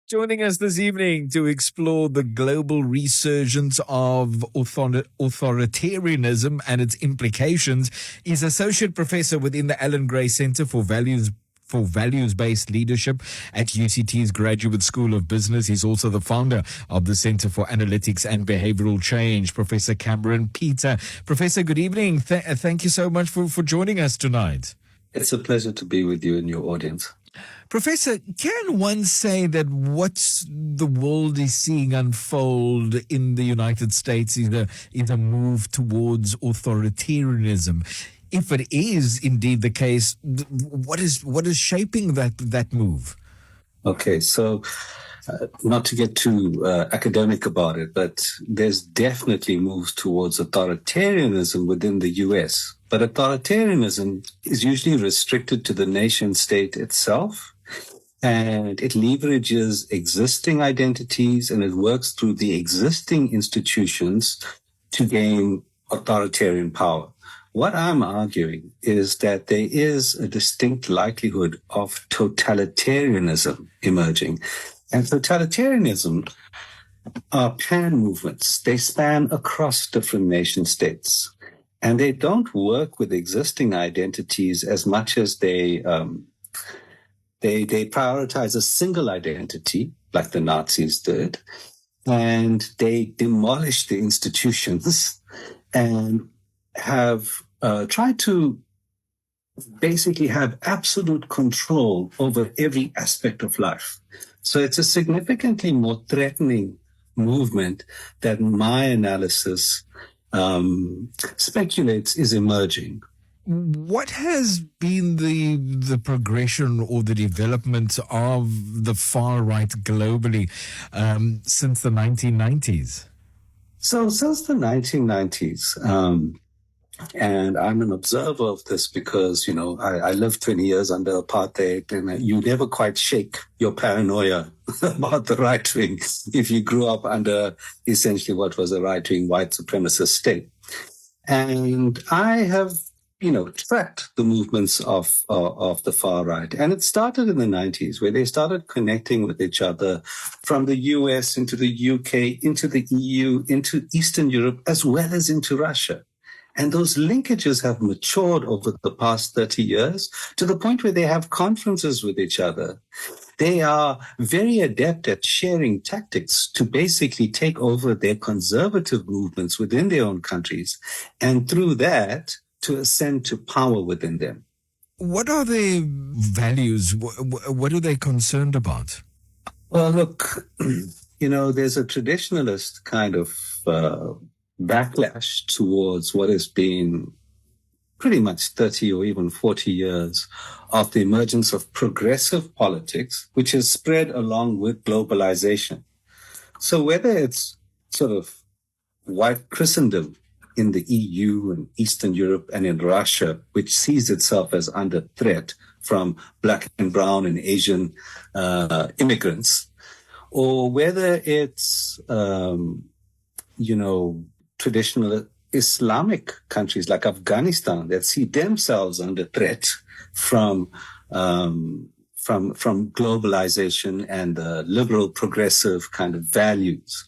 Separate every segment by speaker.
Speaker 1: Joining us this evening to explore the global resurgence of authoritarianism and its implications is Associate Professor within the Alan Gray Center for Values-Based Leadership at UCT's Graduate School of Business. He's also the founder of the Center for Analytics and Behavioral Change, Professor Camaren Peter. Professor, good evening. Thank you so much for joining us tonight.
Speaker 2: It's a pleasure to be with you and your audience.
Speaker 1: Professor, can one say that what the world is seeing unfold in the United States is a move towards authoritarianism? If it is indeed the case, what is shaping that move?
Speaker 2: Okay, so not to get too academic about it, but there's definitely moves towards authoritarianism within the U.S. But authoritarianism is usually restricted to the nation state itself, and it leverages existing identities and it works through the existing institutions to gain authoritarian power. What I'm arguing is that there is a distinct likelihood of totalitarianism emerging. And totalitarianism are pan movements. They span across different nation states. And they don't work with existing identities as much as they prioritize a single identity, like the Nazis did, and they demolish the institutions and have tried to basically have absolute control over every aspect of life. So it's a significantly more threatening movement that my analysis speculates is emerging.
Speaker 1: What has been the progression or the development of the far right globally since the 1990s?
Speaker 2: So since the 1990s, and I'm an observer of this because, I lived 20 years under apartheid, and you never quite shake your paranoia about the right wing if you grew up under essentially what was a right-wing white supremacist state. And I have tracked the movements of the far right. And it started in the 90s, where they started connecting with each other from the US into the UK, into the EU, into Eastern Europe, as well as into Russia. And those linkages have matured over the past 30 years to the point where they have conferences with each other. They are very adept at sharing tactics to basically take over their conservative movements within their own countries. And through that, to ascend to power within them.
Speaker 1: What are their values? What are they concerned about?
Speaker 2: Well, look, there's a traditionalist kind of backlash towards what has been pretty much 30 or even 40 years of the emergence of progressive politics, which has spread along with globalization. So whether it's sort of white Christendom in the EU and Eastern Europe and in Russia, which sees itself as under threat from black and brown and Asian immigrants, or whether it's, traditional Islamic countries like Afghanistan that see themselves under threat from globalization and the liberal progressive kind of values.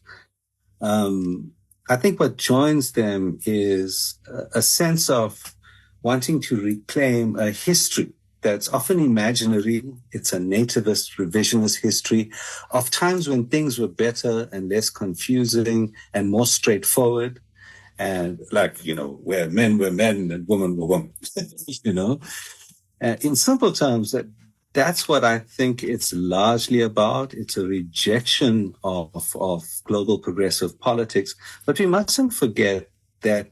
Speaker 2: I think what joins them is a sense of wanting to reclaim a history that's often imaginary. It's a nativist, revisionist history of times when things were better and less confusing and more straightforward. And where men were men and women were women, in simple terms, that's what I think it's largely about. It's a rejection of global progressive politics. But we mustn't forget that,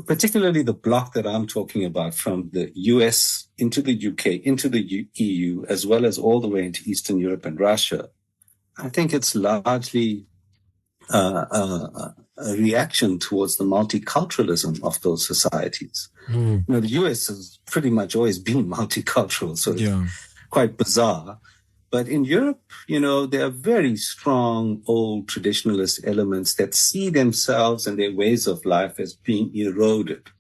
Speaker 2: particularly the bloc that I'm talking about from the US into the UK, into the EU, as well as all the way into Eastern Europe and Russia, I think it's largely a reaction towards the multiculturalism of those societies. The US has pretty much always been multicultural, so it's quite bizarre. But in Europe, there are very strong old traditionalist elements that see themselves and their ways of life as being eroded.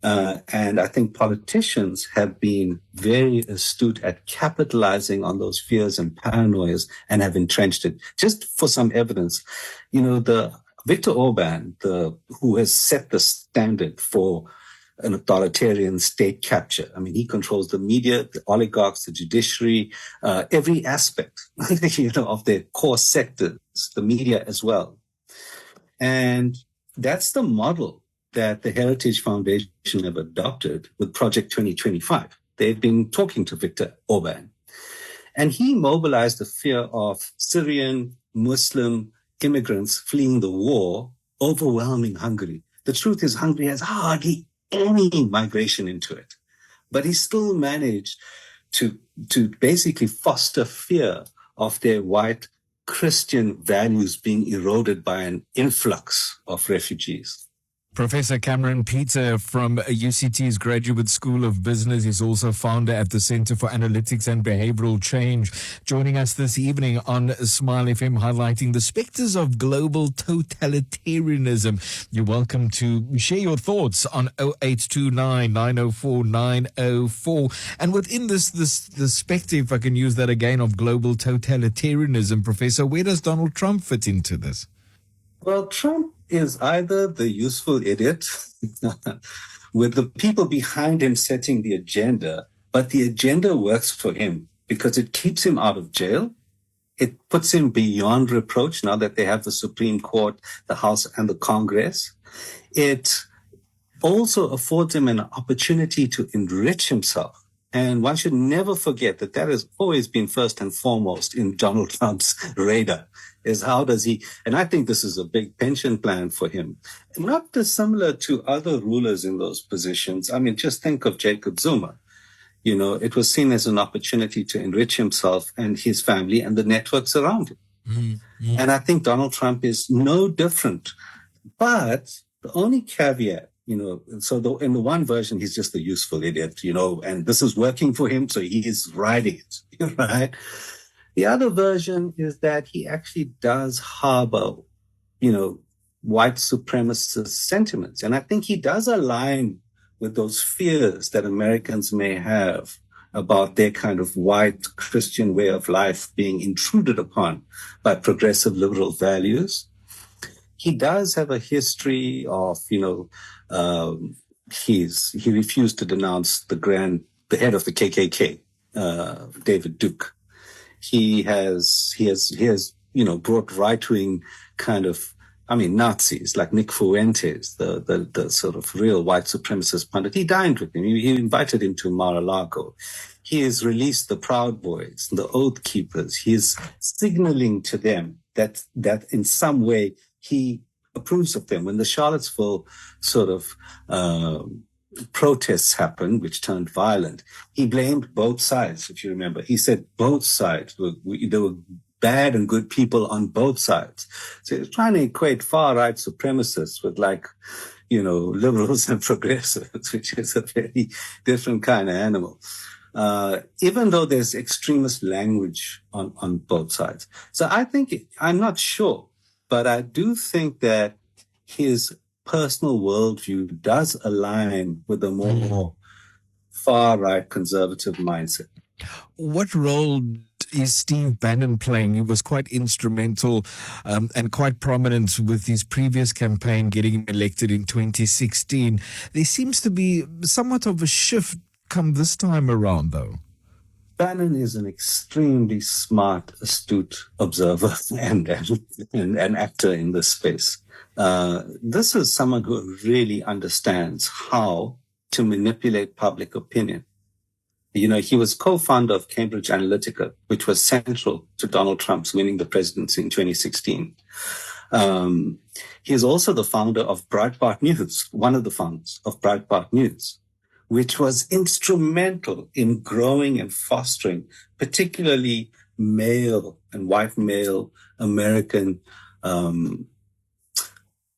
Speaker 2: And I think politicians have been very astute at capitalizing on those fears and paranoias and have entrenched it. Just for some evidence, the Victor Orban, who has set the standard for an authoritarian state capture. I mean, he controls the media, the oligarchs, the judiciary, every aspect, of their core sectors, the media as well. And that's the model that the Heritage Foundation have adopted with Project 2025. They've been talking to Victor Orban. And he mobilized the fear of Syrian, Muslim immigrants fleeing the war, overwhelming Hungary. The truth is Hungary has hardly any migration into it. But he still managed to basically foster fear of their white Christian values being eroded by an influx of refugees.
Speaker 1: Professor Camaren Peter from UCT's Graduate School of Business is also founder at the Center for Analytics and Behavioral Change, joining us this evening on Smile FM, highlighting the spectres of global totalitarianism. You're welcome to share your thoughts on 0829 904 904. And within this spectre, if I can use that again, of global totalitarianism, Professor, where does Donald Trump fit into this?
Speaker 2: Well, Trump is either the useful idiot with the people behind him setting the agenda, but the agenda works for him because it keeps him out of jail. It puts him beyond reproach now that they have the Supreme Court, the House, and the Congress. It also affords him an opportunity to enrich himself. And one should never forget that has always been first and foremost in Donald Trump's radar, is how does he, and I think this is a big pension plan for him, not dissimilar to other rulers in those positions. I mean, just think of Jacob Zuma. It was seen as an opportunity to enrich himself and his family and the networks around him. Mm-hmm. And I think Donald Trump is no different. But the only caveat, in the one version, he's just a useful idiot, and this is working for him, so he is riding it, right? The other version is that he actually does harbor, white supremacist sentiments. And I think he does align with those fears that Americans may have about their kind of white Christian way of life being intruded upon by progressive liberal values. He does have a history of, he refused to denounce the head of the KKK, David Duke. He has brought right-wing kind of, Nazis like Nick Fuentes, the sort of real white supremacist pundit. He dined with him. He invited him to Mar-a-Lago. He has released the Proud Boys, the Oath Keepers. He is signaling to them that in some way he approves of them. When the Charlottesville sort of protests happened, which turned violent, he blamed both sides, if you remember. He said both sides, there were bad and good people on both sides. So he was trying to equate far-right supremacists with liberals and progressives, which is a very different kind of animal. Even though there's extremist language on both sides. So I'm not sure, but I do think that his personal worldview does align with a more far-right conservative mindset.
Speaker 1: What role is Steve Bannon playing? He was quite instrumental and quite prominent with his previous campaign getting him elected in 2016. There seems to be somewhat of a shift come this time around, though.
Speaker 2: Bannon is an extremely smart, astute observer and actor in this space. This is someone who really understands how to manipulate public opinion. He was co-founder of Cambridge Analytica, which was central to Donald Trump's winning the presidency in 2016. He is also the founder of Breitbart News, one of the founders of Breitbart News, which was instrumental in growing and fostering particularly male and white male American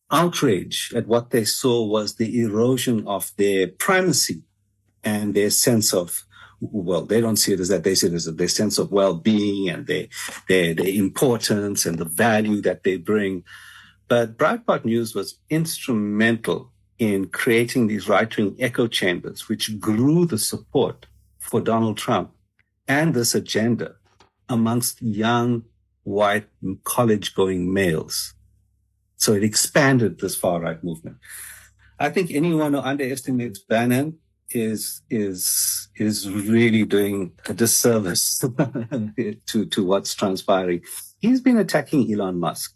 Speaker 2: outrage at what they saw was the erosion of their primacy and their sense of, well, they don't see it as that. They see it as their sense of well-being and their importance and the value that they bring. But Breitbart News was instrumental in creating these right-wing echo chambers, which grew the support for Donald Trump and this agenda amongst young, white, college-going males. So it expanded this far-right movement. I think anyone who underestimates Bannon is really doing a disservice to what's transpiring. He's been attacking Elon Musk.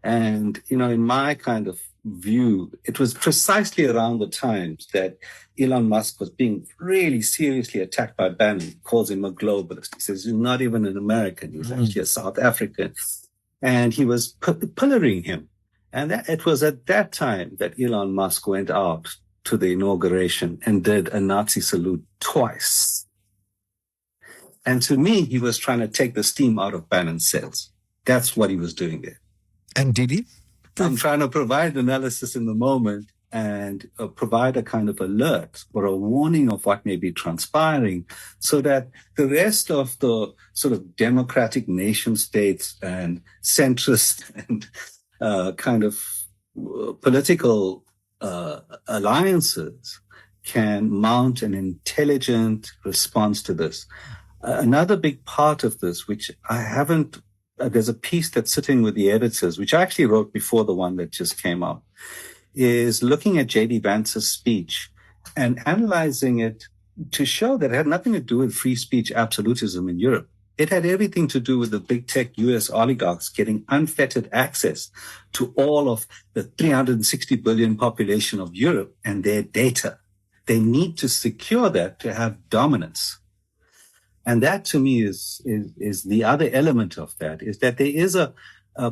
Speaker 2: And, in my kind of view, it was precisely around the times that Elon Musk was being really seriously attacked by Bannon. He calls him a globalist. He says he's not even an American. He's actually a South African. And he was pillaring him. And it was at that time that Elon Musk went out to the inauguration and did a Nazi salute twice. And to me, he was trying to take the steam out of Bannon's sails. That's what he was doing there.
Speaker 1: And did he?
Speaker 2: I'm trying to provide analysis in the moment and provide a kind of alert or a warning of what may be transpiring so that the rest of the sort of democratic nation states and centrist and kind of political alliances can mount an intelligent response to this. Another big part of this, which I haven't there's a piece that's sitting with the editors, which I actually wrote before the one that just came out, is looking at J.D. Vance's speech and analyzing it to show that it had nothing to do with free speech absolutism in Europe. It had everything to do with the big tech US oligarchs getting unfettered access to all of the 360 billion population of Europe and their data. They need to secure that to have dominance. And that, to me, is the other element of that, is that there is a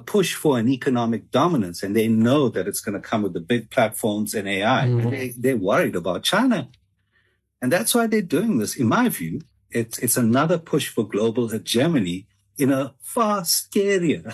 Speaker 2: push for an economic dominance, and they know that it's going to come with the big platforms and AI. Mm-hmm. They're worried about China. And that's why they're doing this. In my view, it's another push for global hegemony in a far scarier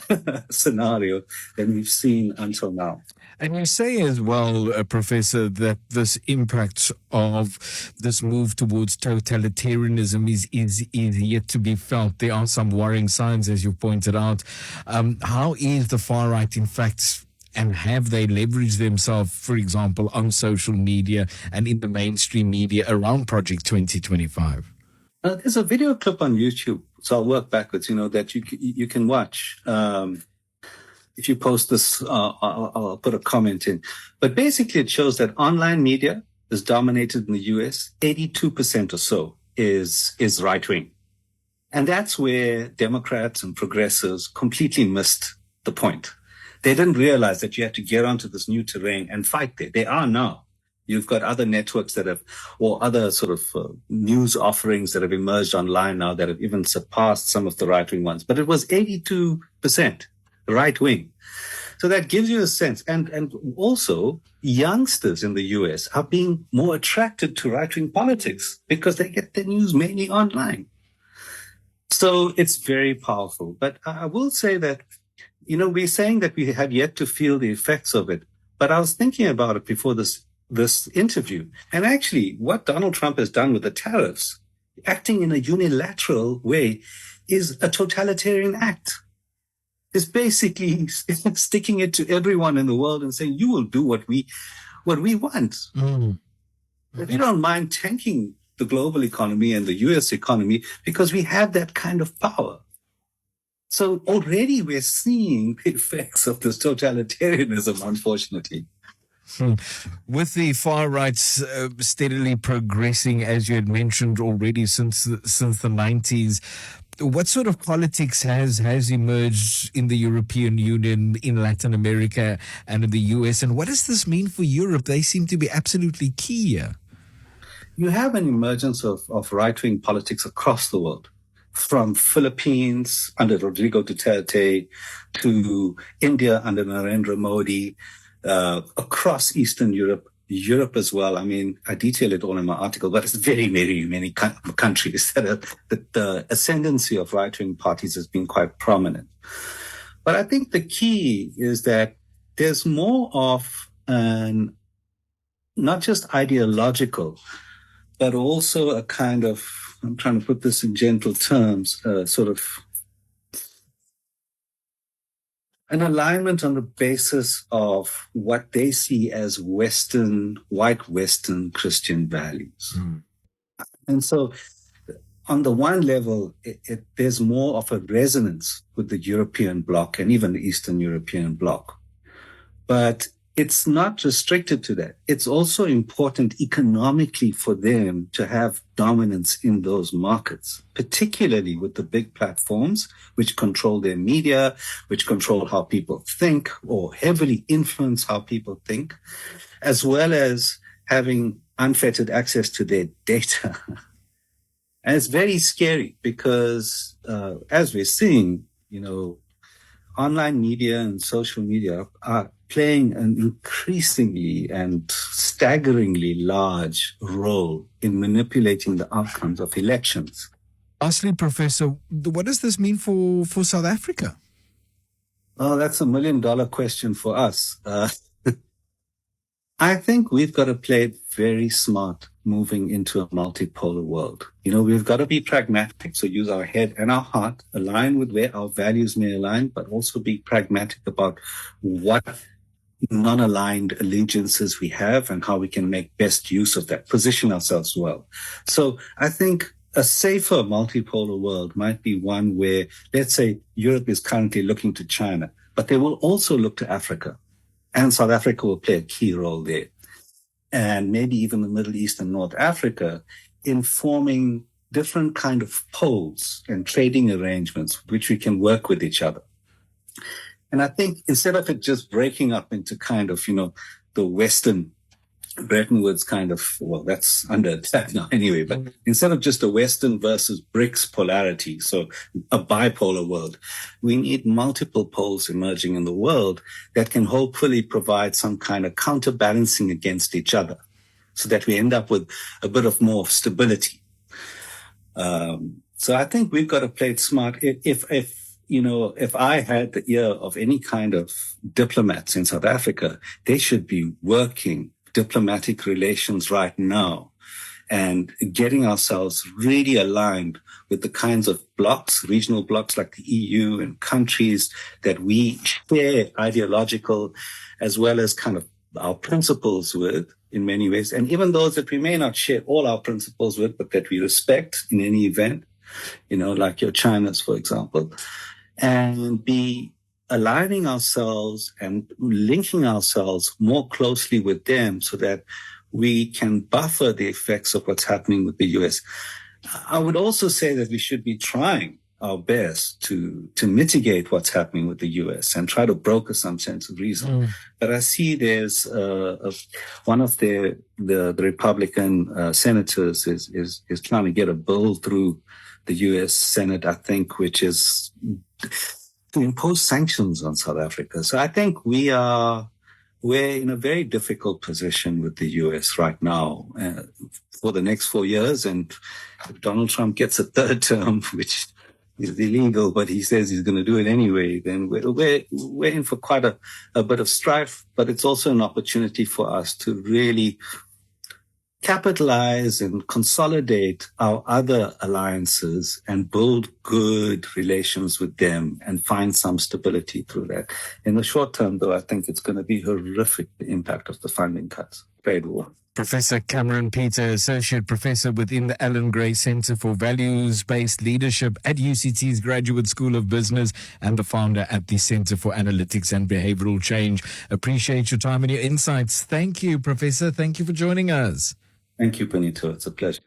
Speaker 2: scenario than we've seen until now.
Speaker 1: And you say as well, Professor, that this impact of this move towards totalitarianism is yet to be felt. There are some worrying signs, as you pointed out. How is the far right, in fact, and have they leveraged themselves, for example, on social media and in the mainstream media around Project 2025?
Speaker 2: There's a video clip on YouTube, so I'll work backwards, that you can watch. If you post this, I'll put a comment in. But basically, it shows that online media is dominated in the US. 82% or so is right-wing. And that's where Democrats and progressives completely missed the point. They didn't realize that you had to get onto this new terrain and fight there. They are now. You've got other networks that have, or other sort of news offerings that have emerged online now that have even surpassed some of the right-wing ones. But it was 82% right-wing. So that gives you a sense. And also, youngsters in the US are being more attracted to right-wing politics because they get their news mainly online. So it's very powerful. But I will say that, we're saying that we have yet to feel the effects of it. But I was thinking about it before this interview. And actually, what Donald Trump has done with the tariffs, acting in a unilateral way, is a totalitarian act. It's basically sticking it to everyone in the world and saying, you will do what we want. Mm. We don't mind tanking the global economy and the US economy because we have that kind of power. So already we're seeing the effects of this totalitarianism, unfortunately.
Speaker 1: With the far right steadily progressing, as you had mentioned already, since the 90s, what sort of politics has emerged in the European Union, in Latin America, and in the US? And what does this mean for Europe? They seem to be absolutely key here.
Speaker 2: You have an emergence of right-wing politics across the world, from Philippines under Rodrigo Duterte to India under Narendra Modi, across Eastern Europe, Europe as well. I mean, I detail it all in my article, but it's very, very many countries that the ascendancy of right-wing parties has been quite prominent. But I think the key is that there's more of an, not just ideological, but also a kind of, I'm trying to put this in gentle terms, sort of, an alignment on the basis of what they see as white Western Christian values. And so on the one level, there's more of a resonance with the European bloc and even the Eastern European bloc. But it's not restricted to that. It's also important economically for them to have dominance in those markets, particularly with the big platforms which control their media, which control how people think or heavily influence how people think, as well as having unfettered access to their data. And it's very scary because, as we're seeing, online media and social media are playing an increasingly and staggeringly large role in manipulating the outcomes of elections.
Speaker 1: Lastly, Professor, what does this mean for South Africa?
Speaker 2: Oh, that's $1 million question for us. I think we've got to play it very smart moving into a multipolar world. We've got to be pragmatic, so use our head and our heart, align with where our values may align, but also be pragmatic about what non-aligned allegiances we have and how we can make best use of that, position ourselves well. So I think a safer multipolar world might be one where, let's say, Europe is currently looking to China, but they will also look to Africa. And South Africa will play a key role there. And maybe even the Middle East and North Africa in forming different kind of poles and trading arrangements which we can work with each other. And I think instead of it just breaking up into kind of, the Western Bretton Woods kind of, well, that's under attack now anyway, but instead of just a Western versus BRICS polarity, so a bipolar world, we need multiple poles emerging in the world that can hopefully provide some kind of counterbalancing against each other so that we end up with a bit of more stability. So I think we've got to play it smart. If I had the ear of any kind of diplomats in South Africa, they should be working diplomatic relations right now and getting ourselves really aligned with the kinds of blocs, regional blocs like the EU and countries that we share ideological as well as kind of our principles with in many ways. And even those that we may not share all our principles with, but that we respect in any event, like your China's, for example, and be aligning ourselves and linking ourselves more closely with them so that we can buffer the effects of what's happening with the US. I would also say that we should be trying our best to mitigate what's happening with the US and try to broker some sense of reason. But I see there's one of the Republican senators is trying to get a bill through the US Senate, I think, which is to impose sanctions on South Africa. So I think we're in a very difficult position with the US right now for the next 4 years. And if Donald Trump gets a third term, which is illegal, but he says he's going to do it anyway, then we're in for quite a bit of strife. But it's also an opportunity for us to really capitalize and consolidate our other alliances and build good relations with them and find some stability through that. In the short term, though, I think it's going to be horrific, the impact of the funding cuts. Trade war.
Speaker 1: Professor Camaren Peter, Associate Professor within the Alan Gray Center for Values-Based Leadership at UCT's Graduate School of Business and the founder at the Center for Analytics and Behavioral Change. Appreciate your time and your insights. Thank you, Professor. Thank you for joining us.
Speaker 2: Thank you, Benito. It's a pleasure.